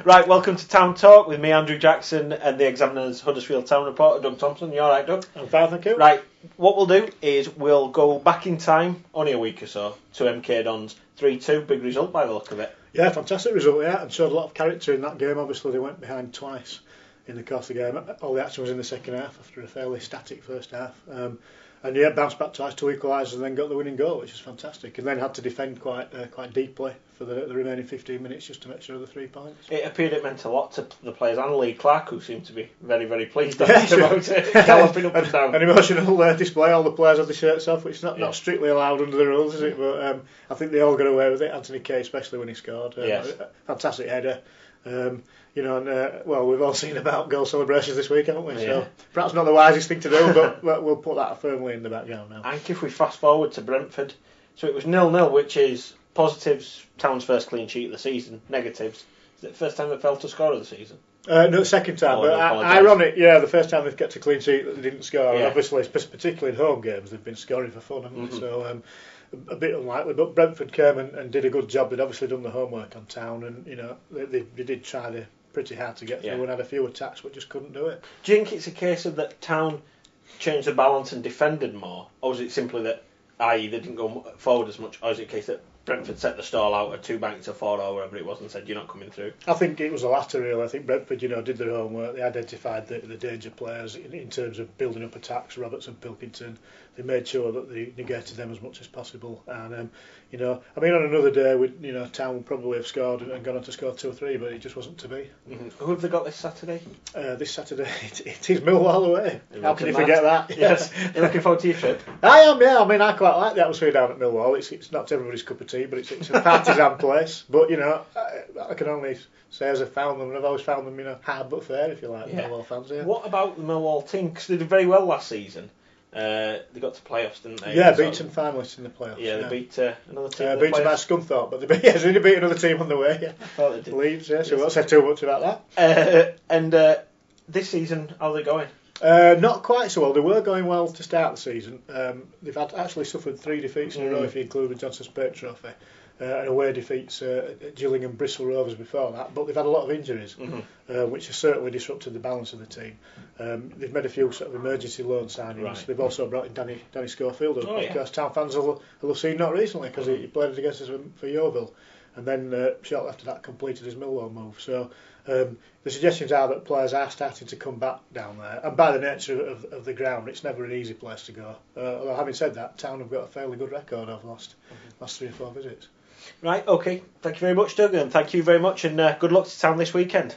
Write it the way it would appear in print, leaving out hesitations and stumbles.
Right, welcome to Town Talk with me, Andrew Jackson, and the Examiner's Huddersfield Town reporter, Doug Thomson. You alright, Doug? I'm fine, thank you. Right, what we'll do is we'll go back in time, only a week or so, to MK Dons 3-2. Big result by the look of it. Yeah, fantastic result, yeah, and showed a lot of character in that game. Obviously, they went behind twice in the course of the game. All the action was in the second half after a fairly static first half. And yeah, bounced back twice to equalise and then got the winning goal, which is fantastic. And then had to defend quite deeply for the remaining 15 minutes just to make sure of the 3 points. It appeared it meant a lot to the players and Lee Clark, who seemed to be very, very pleased Yeah, sure. about it, galloping up and down. An emotional display, all the players had the shirts off, which is not strictly allowed under the rules, is it? But I think they all got away with it, Anthony Kay especially when he scored. Yes. Fantastic header. We've all seen about goal celebrations this week, haven't we? Yeah. So perhaps not the wisest thing to do, but we'll put that firmly in the background now. And if we fast forward to Brentford, so it was 0-0, which is positives, Town's first clean sheet of the season, negatives. Is it the first time they failed to score of the season? No, second time, but ironic, the first time they've kept a clean sheet that they didn't score, and obviously, particularly in home games, they've been scoring for fun, haven't they? So a bit unlikely, but Brentford came and did a good job. They'd obviously done the homework on Town, and they did try pretty hard to get through and had a few attacks, but just couldn't do it. Do you think it's a case of that Town changed the balance and defended more, or was it simply that, i.e. they didn't go forward as much, or is it a case that Brentford set the stall out at 2 banks or 4 or whatever it was and said, you're not coming through? I think it was the latter, really. I think Brentford, did their homework. They identified the danger players in terms of building up attacks, Roberts and Pilkington. They made sure that they negated them as much as possible. And, on another day, Town would probably have scored and gone on to score 2 or 3, but it just wasn't to be. Mm-hmm. Who have they got this Saturday? This Saturday, it is Millwall away. How can you forget that? Yes. You're looking forward to your trip? I am, yeah. I quite like the atmosphere down at Millwall. It's not everybody's cup of tea, but it's a partisan place. But, I can only say as I've found them, and I've always found them, hard but fair, if you like, Millwall fans. Yeah. What about the Millwall team? Because they did very well last season. They got to playoffs, didn't they? Yeah, beaten finalists in the playoffs. Yeah, they beat another team. Beaten by Scunthorpe, but they beat another team on the way. Yeah. I thought they did. Leeds, yeah. So we won't say too much about that. And this season, how are they going? Not quite so well. They were going well to start the season. They've actually suffered 3 defeats in a row if you include the Johnson Spate Trophy. And away defeats at Gillingham, Bristol Rovers before that, but they've had a lot of injuries, which has certainly disrupted the balance of the team. They've made a few sort of emergency loan signings. Right. They've also brought in Danny Schofield, who of course Town fans will have seen not recently because he played against us for Yeovil, and then shortly after that completed his Millwall move. So the suggestions are that players are starting to come back down there, and by the nature of the ground, it's never an easy place to go. Although having said that, Town have got a fairly good record over the last 3 or 4 visits. Right, okay. Thank you very much, Doug, and thank you very much, and good luck to Town this weekend.